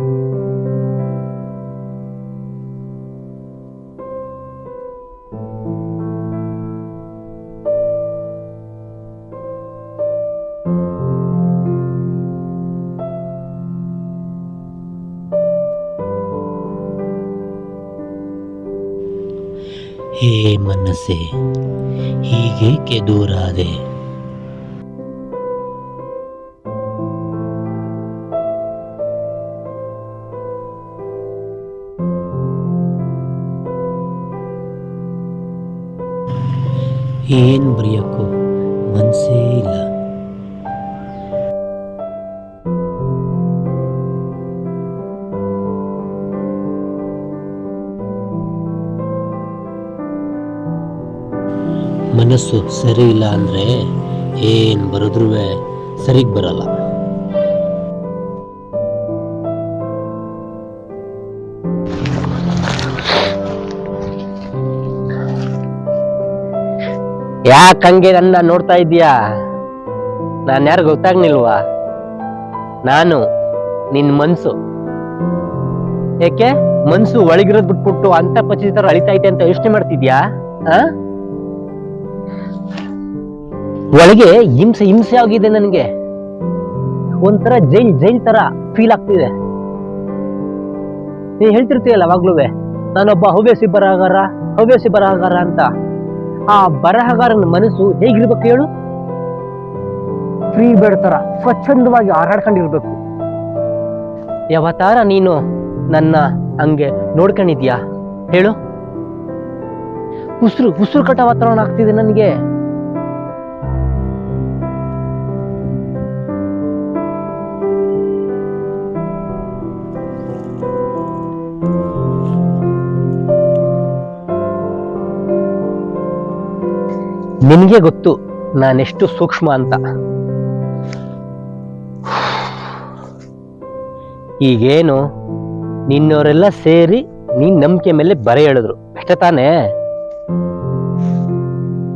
ಹೇ ಮನಸ್ಸೆ, ಹೀಗೇಕೆ ದೂರಾದೆ? ಏನ್ ಬರೆಯಕ್ಕೂ ಮನ್ಸೇ ಇಲ್ಲ. ಮನಸ್ಸು ಸರಿ ಇಲ್ಲ ಅಂದ್ರೆ ಏನ್ ಬರೆದ್ರೂ ಸರಿಗ್ ಬರಲ್ಲ. ಯಾಕಂಗೆ ನನ್ನ ನೋಡ್ತಾ ಇದೀಯಾ? ನಾನು ಯಾರು ಗೊತ್ತಾಗ್ನಿಲ್ವಾ? ನಾನು ನಿನ್ ಮನ್ಸು. ಯಾಕೆ ಮನ್ಸು ಒಳಗಿರೋದ್ ಬಿಟ್ಬಿಟ್ಟು ಅಂತ ಪಚಿತರ ಅಳಿತಾ ಐತೆ ಅಂತ ಯೋಚನೆ ಮಾಡ್ತಿದ್ಯಾ? ಒಳಗೆ ಹಿಂಸೆ ಹಿಂಸೆ ಆಗಿದೆ ನನ್ಗೆ. ಒಂಥರ ಜೈಲ್ ತರ ಫೀಲ್ ಆಗ್ತಿದೆ. ನೀನ್ ಹೇಳ್ತಿರ್ತೀಯಲ್ಲ ಅವಾಗ್ಲೂ ನಾನೊಬ್ಬ ಹವ್ಯಾಸಿ ಬರಹಗಾರ ಅಂತ. ಆ ಬರಹಗಾರನ ಮನಸ್ಸು ಹೇಗಿರ್ಬೇಕು ಹೇಳು? ಫ್ರೀ ಬರ್ಡ್ ತರ ಸ್ವಚ್ಛಂದವಾಗಿ ಹಾರಾಡ್ಕೊಂಡಿರ್ಬೇಕು. ಯಾವತ್ತಾರ ನೀನು ನನ್ನ ಹಂಗೆ ನೋಡ್ಕೊಂಡಿದ್ಯಾ ಹೇಳು? ಉಸಿರು ಕಟ್ಟ ವಾತಾವರಣ ಆಗ್ತಿದೆ ನನಗೆ. ನಿನ್ಗೆ ಗೊತ್ತು ನಾನೆಷ್ಟು ಸೂಕ್ಷ್ಮ ಅಂತ. ಈಗೇನು ನಿನ್ನವರೆಲ್ಲ ಸೇರಿ ನೀನ್ ನಂಬಿಕೆ ಮೇಲೆ ಬರೆ ಹೇಳಿದ್ರು ಅಷ್ಟೇ ತಾನೇ?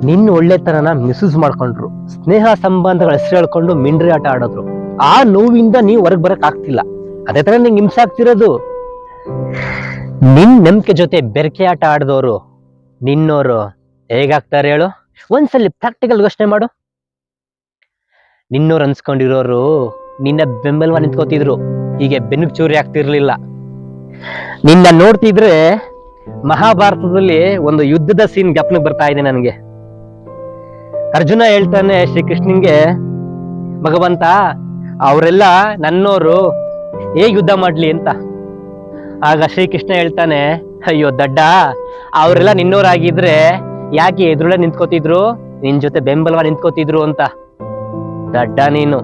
ನಿನ್ನ ಒಳ್ಳೆತನನ ಮಿಸ್ಯೂಸ್ ಮಾಡ್ಕೊಂಡ್ರು, ಸ್ನೇಹ ಸಂಬಂಧಗಳ ಹೆಸರು ಹೇಳ್ಕೊಂಡು ಮಿಂಡ್ರಿ ಆಟ ಆಡೋದ್ರು. ಆ ನೋವಿಂದ ನೀವು ಹೊರಗೆ ಬರಕ್ ಆಗ್ತಿಲ್ಲ. ಅದೇ ತರ ನಿಂಗೆ ಹಿಂಸೆ ಆಗ್ತಿರೋದು. ನಿನ್ ನಂಬಿಕೆ ಜೊತೆ ಬೆರಕೆ ಆಟ ಆಡಿದವರು ನಿನ್ನೋರು ಹೇಗಾಗ್ತಾರೆ ಹೇಳು? ಒಂದ್ಸಲಿ ಪ್ರಾಕ್ಟಿಕಲ್ ಯೋಚನೆ ಮಾಡು. ನಿನ್ನೋರು ಅನ್ಸ್ಕೊಂಡಿರೋರು ನಿನ್ನ ಬೆಂಬಲವ ನಿಂತ್ಕೋತಿದ್ರು, ಹೀಗೆ ಬೆನ್ನಿಗೆ ಚೂರಿ ಆಗ್ತಿರ್ಲಿಲ್ಲ. ನಿನ್ನ ನೋಡ್ತಿದ್ರೆ ಮಹಾಭಾರತದಲ್ಲಿ ಒಂದು ಯುದ್ಧದ ಸೀನ್ ಜ್ಞಾಪನಕ್ಕೆ ಬರ್ತಾ ಇದೆ ನನಗೆ. ಅರ್ಜುನ ಹೇಳ್ತಾನೆ ಶ್ರೀಕೃಷ್ಣನ್ಗೆ, ಭಗವಂತ ಅವರೆಲ್ಲ ನನ್ನೋರು ಹೇಗ್ ಯುದ್ಧ ಮಾಡ್ಲಿ ಅಂತ. ಆಗ ಶ್ರೀಕೃಷ್ಣ ಹೇಳ್ತಾನೆ, ಅಯ್ಯೋ ದಡ್ಡ, ಅವರೆಲ್ಲ ನಿನ್ನೋರಾಗಿದ್ರೆ ಯಾಕೆ ಎದುರುಳೆ ನಿಂತ್ಕೋತಿದ್ರು, ನಿನ್ ಜೊತೆ ಬೆಂಬಲವ ನಿಂತ್ಕೋತಿದ್ರು ಅಂತ. ದಡ್ಡ ನೀನು.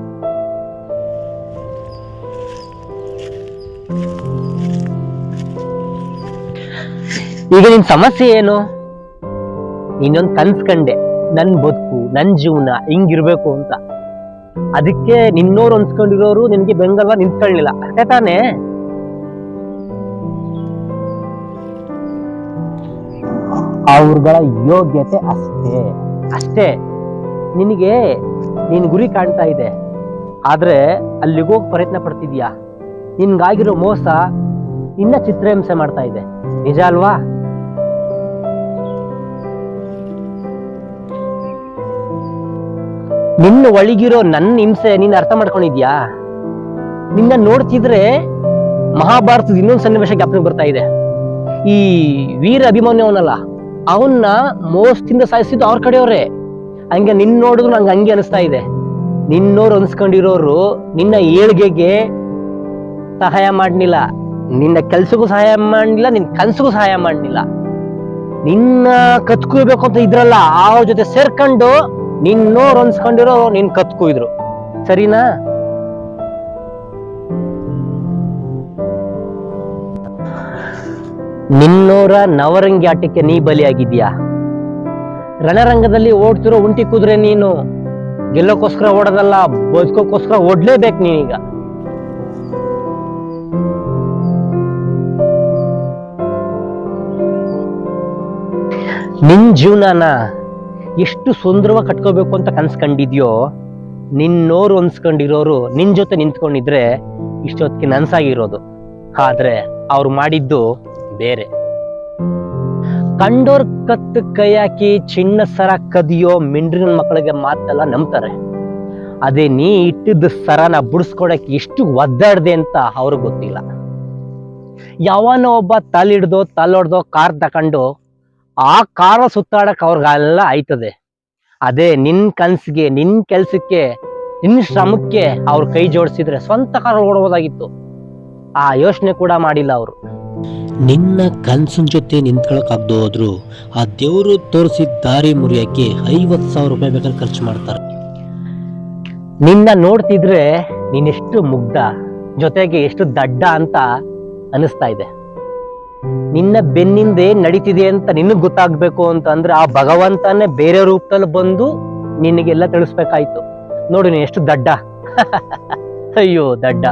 ಈಗ ನಿನ್ ಸಮಸ್ಯೆ ಏನು? ಇನ್ನೊಂದು ಕನ್ಸ್ಕಂಡೆ, ನನ್ ಬದುಕು ನನ್ ಜೀವನ ಹಿಂಗಿರ್ಬೇಕು ಅಂತ. ಅದಕ್ಕೆ ನಿನ್ನೋರು ಅನ್ಸ್ಕೊಂಡಿರೋರು ನಿನ್ಗೆ ಬೆಂಬಲವ ನಿಂತ್ಕೊಳ್ಳಿಲ್ಲ ಅಷ್ಟೇ ತಾನೇ? ಅವ್ರಗಳ ಯೋಗ್ಯತೆ ಅಷ್ಟೇ. ನಿನಗೆ ನಿನ್ ಗುರಿ ಕಾಣ್ತಾ ಇದೆ, ಆದ್ರೆ ಅಲ್ಲಿಗೋಗಿ ಪ್ರಯತ್ನ ಪಡ್ತಿದ್ಯಾ. ನಿನ್ಗಾಗಿರೋ ಮೋಸ ಇನ್ನ ಚಿತ್ರಹಿಂಸೆ ಮಾಡ್ತಾ ಇದೆ, ನಿಜ ಅಲ್ವಾ? ನಿನ್ನ ಒಳಗಿರೋ ನನ್ನ ಹಿಂಸೆ ನೀನ್ ಅರ್ಥ ಮಾಡ್ಕೊಂಡಿದ್ಯಾ? ನಿನ್ನ ನೋಡ್ತಿದ್ರೆ ಮಹಾಭಾರತದ ಇನ್ನೊಂದು ಸನ್ನಿವೇಶ ಜ್ಞಾಪನ ಬರ್ತಾ ಇದೆ. ಈ ವೀರ ಅಭಿಮನ್ಯು ಅವನಲ್ಲ, ಅವನ್ನ ಮೋಸದಿಂದ ಸಾಯಿಸಿದ್ದು ಅವ್ರ ಕಡೆಯವ್ರೆ. ಹಂಗೆ ನಿನ್ ನೋಡಿದ್ರು ನಂಗೆ ಹಂಗೆ ಅನಿಸ್ತಾ ಇದೆ. ನಿನ್ನೋರು ಅನ್ಸ್ಕೊಂಡಿರೋರು ನಿನ್ನ ಏಳ್ಗೆಗೆ ಸಹಾಯ ಮಾಡ್ಲಿಲ್ಲ, ನಿನ್ನ ಕೆಲ್ಸಕ್ಕೂ ಸಹಾಯ ಮಾಡ್ಲಿಲ್ಲ, ನಿನ್ ಕನ್ಸಿಗೂ ಸಹಾಯ ಮಾಡ್ಲಿಲ್ಲ. ನಿನ್ನ ಕತ್ಕೋಬೇಕು ಅಂತ ಇದ್ರಲ್ಲ, ಅವ್ರ ಜೊತೆ ಸೇರ್ಕೊಂಡು ನಿನ್ನೋರು ಅನ್ಸ್ಕೊಂಡಿರೋ ನಿನ್ ಕತ್ಕುಯಿದ್ರು, ಸರಿನಾ? ನಿನ್ನೋರ ನವರಂಗಿ ಆಟಕ್ಕೆ ನೀ ಬಲಿಯಾಗಿದ್ಯಾ. ರಣರಂಗದಲ್ಲಿ ಓಡ್ತಿರೋ ಉಂಟಿ ಕುದುರೆ ನೀನು. ಗೆಲ್ಲೋಕೋಸ್ಕರ ಓಡೋದಲ್ಲ, ಬದುಕೋಕೋಸ್ಕರ ಓಡ್ಲೇಬೇಕು ನೀನೀಗ. ನಿನ್ ಜೀವನನ ಎಷ್ಟು ಸುಂದರವಾಗಿ ಕಟ್ಕೋಬೇಕು ಅಂತ ಕನ್ಸ್ಕೊಂಡಿದ್ಯೋ, ನಿನ್ನೋರು ಅನ್ಸ್ಕೊಂಡಿರೋರು ನಿನ್ ಜೊತೆ ನಿಂತ್ಕೊಂಡಿದ್ರೆ ಇಷ್ಟೊತ್ತಿಗೆ ನನ್ಸಾಗಿರೋದು. ಆದ್ರೆ ಅವ್ರು ಮಾಡಿದ್ದು ಬೇರೆ. ಕಂಡೋರ್ ಕತ್ತು ಕೈ ಹಾಕಿ ಚಿನ್ನ ಸರ ಕದಿಯೋ ಮಿಂಡ್ರಿನ ಮಕ್ಕಳಿಗೆ ಮಾತೆಲ್ಲ ನಂಬ್ತಾರೆ. ಅದೇ ನೀ ಇಟ್ಟಿದ್ದ ಸರನ ಬುಡ್ಸ್ಕೊಡಕ್ಕೆ ಎಷ್ಟು ಒದ್ದಾಡ್ದೆ ಅಂತ ಅವ್ರಿಗೆ ಗೊತ್ತಿಲ್ಲ. ಯಾವನ ಒಬ್ಬ ತಲ್ಲೊಡ್ದೋ ಕಾರ್ ತಕೊಂಡು ಆ ಕಾರ ಸುತ್ತಾಡಕ್ ಅವ್ರಿಗೆಲ್ಲ ಆಯ್ತದೆ. ಅದೇ ನಿನ್ ಕನ್ಸಿಗೆ, ನಿನ್ ಕೆಲ್ಸಕ್ಕೆ, ನಿನ್ ಶ್ರಮಕ್ಕೆ ಅವ್ರ ಕೈ ಜೋಡಿಸಿದ್ರೆ ಸ್ವಂತ ಕಾರ್ ಓಡಬಹುದಾಗಿತ್ತು. ಆ ಯೋಚನೆ ಕೂಡ ಮಾಡಿಲ್ಲ ಅವರು. ನಿನ್ನ ಕನ್ಸಿನ ಜೊತೆ ನಿಂತ್ಕೊಳಕ್ಕಾಗ್ದು ಹೋದ್ರು ಆ ದೇವರು ತೋರಿಸಿದ ದಾರಿ ಮುರಿಯಕ್ಕೆ 50,000 ರೂಪಾಯಿ ಬೇಕಾದ್ರೆ ಖರ್ಚು ಮಾಡ್ತಾರೆ. ನಿನ್ನ ನೋಡ್ತಿದ್ರೆ ನೀನೆಷ್ಟು ಮುಗ್ಧ, ಜೊತೆಗೆ ಎಷ್ಟು ದಡ್ಡ ಅಂತ ಅನಿಸ್ತಾ ಇದೆ. ನಿನ್ನ ಬೆನ್ನಿಂದೆ ನಡೀತಿದೆ ಅಂತ ನಿನಗ್ ಗೊತ್ತಾಗ್ಬೇಕು ಅಂತಂದ್ರೆ ಆ ಭಗವಂತನೇ ಬೇರೆ ರೂಪದಲ್ಲಿ ಬಂದು ನಿನಗೆಲ್ಲ ತಿಳಿಸ್ಬೇಕಾಯ್ತು. ನೋಡು ನೀನು ಎಷ್ಟು ದಡ್ಡ. ಅಯ್ಯೋ ದಡ್ಡ.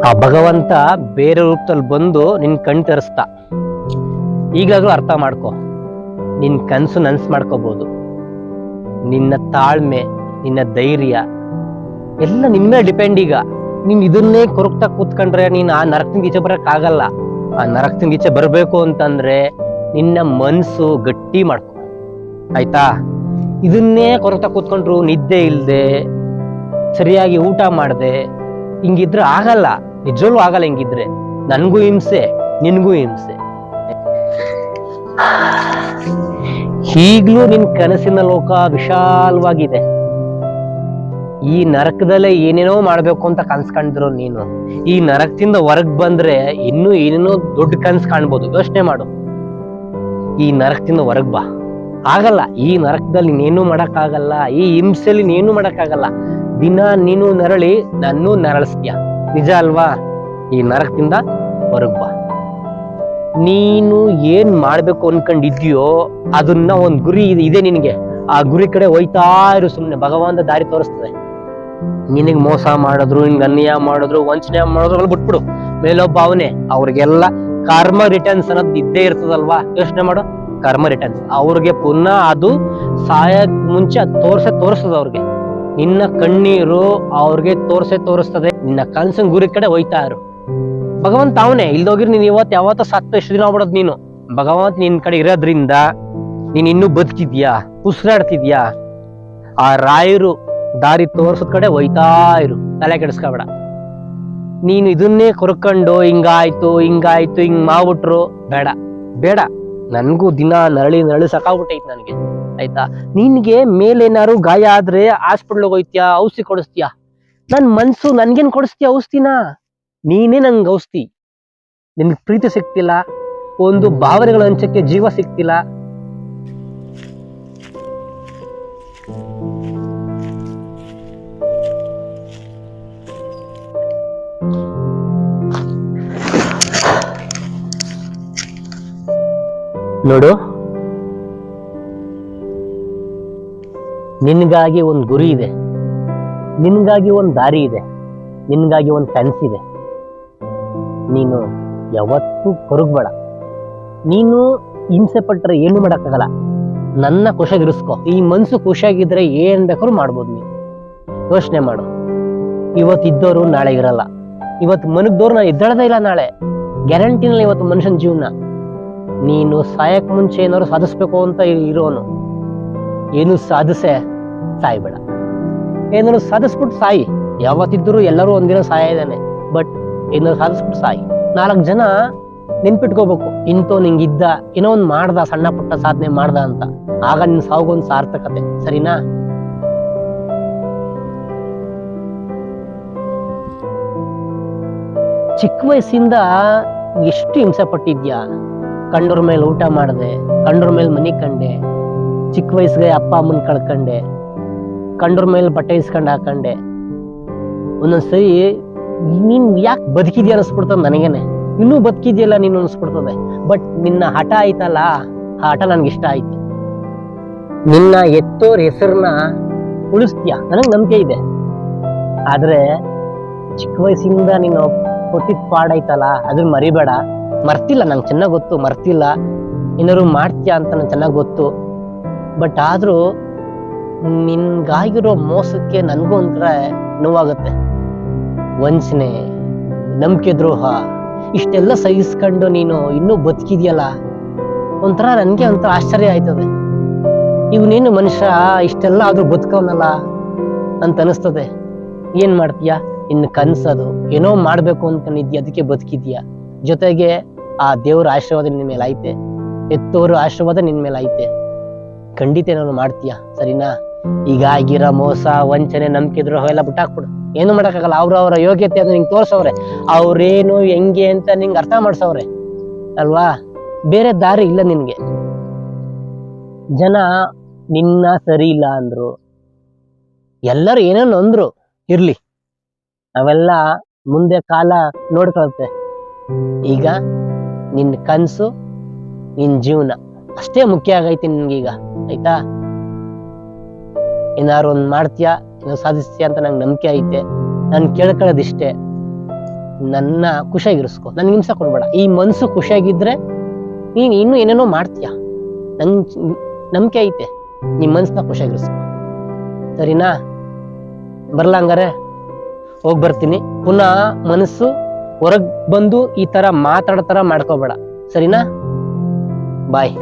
ಆ ಭಗವಂತ ಬೇರೆ ರೂಪದಲ್ಲಿ ಬಂದು ನಿನ್ ಕಣ್ ತೆರೆಸ್ತಾ. ಈಗಲಾದ್ರೂ ಅರ್ಥ ಮಾಡ್ಕೊ, ನಿನ್ ಕನ್ಸು ನನ್ಸ್ ಮಾಡ್ಕೋಬಹುದು. ನಿನ್ನ ತಾಳ್ಮೆ, ನಿನ್ನ ಧೈರ್ಯ ಎಲ್ಲ ನಿನ್ ಮೇಲೆ ಡಿಪೆಂಡ್. ಈಗ ನೀನ್ ಇದನ್ನೇ ಕೊರಗ್ತಾ ಕೂತ್ಕೊಂಡ್ರೆ ನೀನ್ ಆ ನರಕದಿಂದ ಈಚೆ ಬರಕ್ ಆಗಲ್ಲ. ಆ ನರಕದಿಂದ ಈಚೆ ಬರ್ಬೇಕು ಅಂತಂದ್ರೆ ನಿನ್ನ ಮನ್ಸು ಗಟ್ಟಿ ಮಾಡ್ಕೊ, ಆಯ್ತಾ? ಇದನ್ನೇ ಕೊರಗ್ತಾ ಕೂತ್ಕೊಂಡ್ರು, ನಿದ್ದೆ ಇಲ್ದೆ, ಸರಿಯಾಗಿ ಊಟ ಮಾಡ್ದೆ, ಹಿಂಗಿದ್ರೆ ಆಗಲ್ಲ. ನಿಜವೂ ಆಗಲ್ಲ ಹಿಂಗಿದ್ರೆ. ನನ್ಗೂ ಹಿಂಸೆ, ನಿನ್ಗೂ ಹಿಂಸೆ. ಈಗ್ಲೂ ನಿನ್ ಕನಸಿನ ಲೋಕ ವಿಶಾಲವಾಗಿದೆ. ಈ ನರಕದಲ್ಲೇ ಏನೇನೋ ಮಾಡ್ಬೇಕು ಅಂತ ಕನ್ಸ್ಕೊಂಡಿದ್ರು ನೀನು. ಈ ನರಕದಿಂದ ಹೊರಗ್ ಬಂದ್ರೆ ಇನ್ನೂ ಏನೇನೋ ದೊಡ್ಡ ಕನ್ಸ್ ಕಾಣ್ಬೋದು. ಯೋಚನೆ ಮಾಡು. ಈ ನರಕದಿಂದ ಹೊರಗ್ ಬಾ. ಆಗಲ್ಲ, ಈ ನರಕದಲ್ಲಿ ನೀನೇನು ಮಾಡಕ್ ಆಗಲ್ಲ. ಈ ಹಿಂಸೆಯಲ್ಲಿ ನೀನು ಮಾಡಕ್ ಆಗಲ್ಲ. ದಿನ ನೀನು ನರಳಿ ನನ್ನೂ ನರಳಿಸ್ತೀಯ, ನಿಜ ಅಲ್ವಾ? ಈ ನರಕದಿಂದ ಹೊರಗ್ ಬಾ. ನೀನು ಏನ್ ಮಾಡ್ಬೇಕು ಅನ್ಕೊಂಡಿದ್ಯೋ ಅದನ್ನ ಒಂದ್ ಗುರಿ ಇದೆ ನಿನಗೆ. ಆ ಗುರಿ ಕಡೆ ಹೋಯ್ತಾ ಇರು ಸುಮ್ನೆ. ಭಗವಂತ ದಾರಿ ತೋರಿಸ್ತದೆ. ನಿನಗ್ ಮೋಸ ಮಾಡಿದ್ರು, ನಿನ್ಗೆ ಅನ್ಯಾಯ ಮಾಡಿದ್ರು, ವಂಚನೆ ಮಾಡಿದ್ರು ಬಿಟ್ಬಿಡು. ಮೇಲೊಬ್ಬ ಅವನೇ. ಅವ್ರಿಗೆಲ್ಲ ಕರ್ಮ ರಿಟರ್ನ್ಸ್ ಅನ್ನೋದು ಇದ್ದೇ ಇರ್ತದಲ್ವಾ? ಯೋಚನೆ ಮಾಡು. ಕರ್ಮ ರಿಟರ್ನ್ಸ್ ಅವ್ರಿಗೆ ಪುನಃ ಅದು ಸಾಯಕ್ ಮುಂಚೆ ತೋರಿಸ್ತದ ಅವ್ರಿಗೆ. ನಿನ್ನ ಕಣ್ಣೀರು ಅವ್ರಿಗೆ ತೋರಿಸ್ತದೆ. ನಿನ್ನ ಕನ್ಸನ್ ಗುರಿ ಕಡೆ ಹೋಯ್ತಾ ಇರು. ಭಗವಂತ ಅವನೇ. ಇಲ್ದೋಗಿರ್ ನೀನ್ ಯಾವತ್ತ ಸತ್ತು ಎಷ್ಟು ದಿನ ಆಗ್ಬಿಡೋದು ನೀನು. ಭಗವಂತ ನಿನ್ ಕಡೆ ಇರೋದ್ರಿಂದ ನೀನ್ ಇನ್ನೂ ಬದುಕಿದ್ಯಾ, ಉಸಿರಾಡ್ತಿದ್ಯಾ. ಆ ರಾಯರು ದಾರಿ ತೋರ್ಸದ್ ಕಡೆ ಹೋಯ್ತಾ ಇರು. ತಲೆ ಕೆಡಿಸ್ಕೊಬೇಡ. ನೀನು ಇದನ್ನೇ ಕೊರ್ಕೊಂಡು ಹಿಂಗಾಯ್ತು ಹಿಂಗ್ ಮಾಡ್ಬಿಟ್ರು ಬೇಡ ಬೇಡ. ನನ್ಗೂ ದಿನ ನರಳಿ ಸಾಕಾಗ್ಬಿಟ್ಟೈತಿ ನನಗೆ, ಆಯ್ತಾ? ನಿನ್ಗೆ ಮೇಲೇನಾರು ಗಾಯ ಆದ್ರೆ ಹಾಸ್ಪಿಟ್ಲ್ಗೆ ಹೋಯ್ತೀಯಾ, ಔಷಧಿ ಕೊಡಿಸ್ತೀಯಾ. ನನ್ ಮನ್ಸು ನನ್ಗೇನ್ ಕೊಡಿಸ್ತೀಯ ಔಷಧಿನ? ನೀನೇ ನಂಗೆ ಔಷಧಿ. ನಿನ್ಗೆ ಪ್ರೀತಿ ಸಿಗ್ತಿಲ್ಲ, ಒಂದು ಭಾವನೆಗಳ ಹಂಚಕ್ಕೆ ಜೀವ ಸಿಗ್ತಿಲ್ಲ. ನೋಡು, ನಿನ್ಗಾಗಿ ಒಂದು ಗುರಿ ಇದೆ, ನಿನ್ಗಾಗಿ ಒಂದು ದಾರಿ ಇದೆ, ನಿನ್ಗಾಗಿ ಒಂದು ಕನಸಿದೆ. ನೀನು ಯಾವತ್ತೂ ಕೊರಗಬೇಡ. ನೀನು ಹಿಂಸೆ ಪಟ್ರೆ ಏನು ಮಾಡಕ್ಕಾಗಲ್ಲ. ನನ್ನ ಖುಷಿಯಾಗಿರಿಸ್ಕೊ. ಈ ಮನ್ಸು ಖುಷಿಯಾಗಿದ್ರೆ ಏನ್ ಬೇಕಾದ್ರೂ ಮಾಡ್ಬೋದು ನೀನು. ಯೋಚನೆ ಮಾಡು. ಇವತ್ತಿದ್ದವರು ನಾಳೆ ಇರಲ್ಲ. ಇವತ್ತು ಮನಗ್ದವ್ರು ನಾನು ಎದ್ದೇಳದೇ ಇಲ್ಲ ನಾಳೆ. ಗ್ಯಾರಂಟಿನಲ್ಲ ಇವತ್ತು ಮನುಷ್ಯನ ಜೀವನ. ನೀನು ಸಾಯಕ್ ಮುಂಚೆ ಏನಾದ್ರು ಸಾಧಿಸ್ಬೇಕು ಅಂತ ಇರೋನು. ಏನು ಸಾಧಿಸೆ ಸಾಯ್ಬೇಡ. ಏನಾದ್ರು ಸಾಧಿಸ್ಬಿಟ್ಟು ಸಾಯಿ. ಯಾವತ್ತಿದ್ರು ಎಲ್ಲರೂ ಒಂದಿನ ಸಾಯ ಇದ್ದಾನೆ. ಬಟ್ ಏನಾದ್ರು ಸಾಧಿಸ್ಬಿಟ್ಟು ಸಾಯಿ. 4 ಜನ ನೆನ್ಪಿಟ್ಕೋಬೇಕು, ಇಂತೋ ನಿಂಗಿದ್ದ, ಏನೋ ಒಂದ್ ಮಾಡ್ದ, ಸಣ್ಣ ಪುಟ್ಟ ಸಾಧನೆ ಮಾಡ್ದ ಅಂತ. ಆಗ ನಿನ್ ಸಾವುಗೊಂದು ಸಾರ್ಥಕತೆ. ಸರಿನಾ? ಚಿಕ್ಕ ವಯಸ್ಸಿಂದ ಎಷ್ಟು ಹಿಂಸೆ ಪಟ್ಟಿದ್ಯಾ. ಕಂಡೋರ್ ಮೇಲೆ ಊಟ ಮಾಡ್ದೆ, ಕಂಡೋರ್ ಮೇಲೆ ಮನಿ ಕಂಡೆ, ಚಿಕ್ಕ ವಯಸ್ಸಿಗೆ ಅಪ್ಪ ಅಮ್ಮನ್ ಕಳ್ಕಂಡೆ, ಕಂಡೋರ್ ಮೇಲೆ ಬಟ್ಟೆ ಇಸ್ಕೊಂಡ್ ಹಾಕೊಂಡೆ. ಒಂದೊಂದ್ಸರಿ ನೀನ್ ಯಾಕೆ ಬದುಕಿದ್ಯಾ ಅನಿಸ್ಬಿಡ್ತದ ನನಗೇನೆ. ಇನ್ನೂ ಬದುಕಿದ್ಯಲ್ಲ ನೀನು ಅನಿಸ್ಬಿಡ್ತದೆ. ಬಟ್ ನಿನ್ನ ಹಠ ಆಯ್ತಲ್ಲ, ಆ ಹಠ ನನ್ಗೆ ಇಷ್ಟ ಆಯ್ತು. ನಿನ್ನ ಎತ್ತೋರ್ ಹೆಸರನ್ನ ಉಳಿಸ್ತೀಯ, ನನಗ್ ನಂಬಿಕೆ ಇದೆ. ಆದ್ರೆ ಚಿಕ್ಕ ವಯಸ್ಸಿಂದ ನೀನು ಕೊಟ್ಟಿದ್ ಪಾಡೈತಲ್ಲ, ಅದನ್ನ ಮರಿಬೇಡ. ಮರ್ತಿಲ್ಲ, ನಂಗೆ ಚೆನ್ನಾಗ್ ಗೊತ್ತು, ಮರ್ತಿಲ್ಲ. ಏನಾದ್ರು ಮಾಡ್ತೀಯ ಅಂತ ನಂಗೆ ಚೆನ್ನಾಗ್ ಗೊತ್ತು. ಬಟ್ ಆದ್ರೂ ನಿನ್ಗಾಗಿರೋ ಮೋಸಕ್ಕೆ ನನ್ಗೂ ಒಂಥರ ನೋವಾಗುತ್ತೆ. ವಂಚನೆ, ನಂಬಿಕೆ ದ್ರೋಹ ಇಷ್ಟೆಲ್ಲ ಸಹಿಸ್ಕೊಂಡು ನೀನು ಇನ್ನೂ ಬದುಕಿದ್ಯಲ್ಲ, ಒಂಥರ ನನ್ಗೆ ಒಂಥರ ಆಶ್ಚರ್ಯ ಆಯ್ತದೆ. ಇವನೇನು ಮನುಷ್ಯ ಇಷ್ಟೆಲ್ಲ ಆದ್ರೂ ಬದುಕವನಲ್ಲ ಅಂತ ಅನಿಸ್ತದೆ. ಏನ್ ಮಾಡ್ತೀಯ, ಇನ್ನು ಕನ್ಸದು ಏನೋ ಮಾಡ್ಬೇಕು ಅನ್ಕೊಂಡಿದ್ಯಾ, ಅದಕ್ಕೆ ಬದುಕಿದ್ಯಾ. ಜೊತೆಗೆ ಆ ದೇವ್ರ ಆಶೀರ್ವಾದ ನಿನ್ ಮೇಲೆ ಐತೆ, ಎತ್ತೋರ ಆಶೀರ್ವಾದ ನಿನ್ ಮೇಲೆ ಐತೆ. ಖಂಡಿತ ನಾನು ಮಾಡ್ತೀಯ, ಸರಿನಾ? ಈಗ ಆಗಿರೋ ಮೋಸ, ವಂಚನೆ, ನಂಬಿಕೆ ದ್ರೋಹ ಎಲ್ಲ ಬಿಟ್ಟಾಕ್ಬಿಡು. ಏನು ಮಾಡಕ್ಕಾಗಲ್ಲ. ಅವ್ರ ಯೋಗ್ಯತೆ ಅದು ನಿಂಗೆ ತೋರ್ಸವ್ರೆ. ಅವ್ರೇನು ಹೆಂಗೆ ಅಂತ ನಿಂಗೆ ಅರ್ಥ ಮಾಡ್ಸವ್ರೆ ಅಲ್ವಾ? ಬೇರೆ ದಾರಿ ಇಲ್ಲ ನಿನ್ಗೆ. ಜನ ನಿನ್ನ ಸರಿ ಇಲ್ಲ ಅಂದ್ರು, ಎಲ್ಲರೂ ಏನೇನು ಅಂದ್ರು ಇರ್ಲಿ, ಅವೆಲ್ಲ ಮುಂದೆ ಕಾಲ ನೋಡ್ಕೊಳುತ್ತೆ. ಈಗ ನಿನ್ ಕನ್ಸು, ನಿನ್ ಜೀವನ ಅಷ್ಟೇ ಮುಖ್ಯ ಆಗೈತಿ ನಿನ್ಗೀಗ, ಆಯ್ತಾ? ಏನಾರು ಒಂದ್ ಮಾಡ್ತೀಯಾ, ಏನೋ ಸಾಧಿಸ್ತೀಯ ಅಂತ ನಂಗೆ ನಂಬಿಕೆ ಐತೆ. ನಾನು ಕೇಳ್ಕೊಳ್ಳೋದಿಷ್ಟೇ, ನನ್ನ ಖುಷಿಯಾಗಿರಿಸ್ಕೊ, ನನ್ಗೆ ಹಿಂಸೆ ಕೊಡ್ಬೇಡ. ಈ ಮನ್ಸು ಖುಷಿಯಾಗಿದ್ರೆ ನೀನ್ ಇನ್ನೂ ಏನೇನೋ ಮಾಡ್ತೀಯ, ನನ್ ನಂಬಿಕೆ ಐತೆ. ನಿಮ್ ಮನ್ಸನ್ನ ಖುಷಿಯಾಗಿರಿಸ್ಕೊ, ಸರಿನಾ? ಬರ್ಲಾ ಹಂಗಾರೆ? ಹೋಗ್ ಬರ್ತೀನಿ. ಪುನಃ ಮನಸ್ಸು ಹೊರಗ್ ಬಂದು ಈ ತರ ಮಾತಾಡೋ ತರ ಮಾಡ್ಕೋಬೇಡ, ಸರಿನಾ? ಬಾಯ್.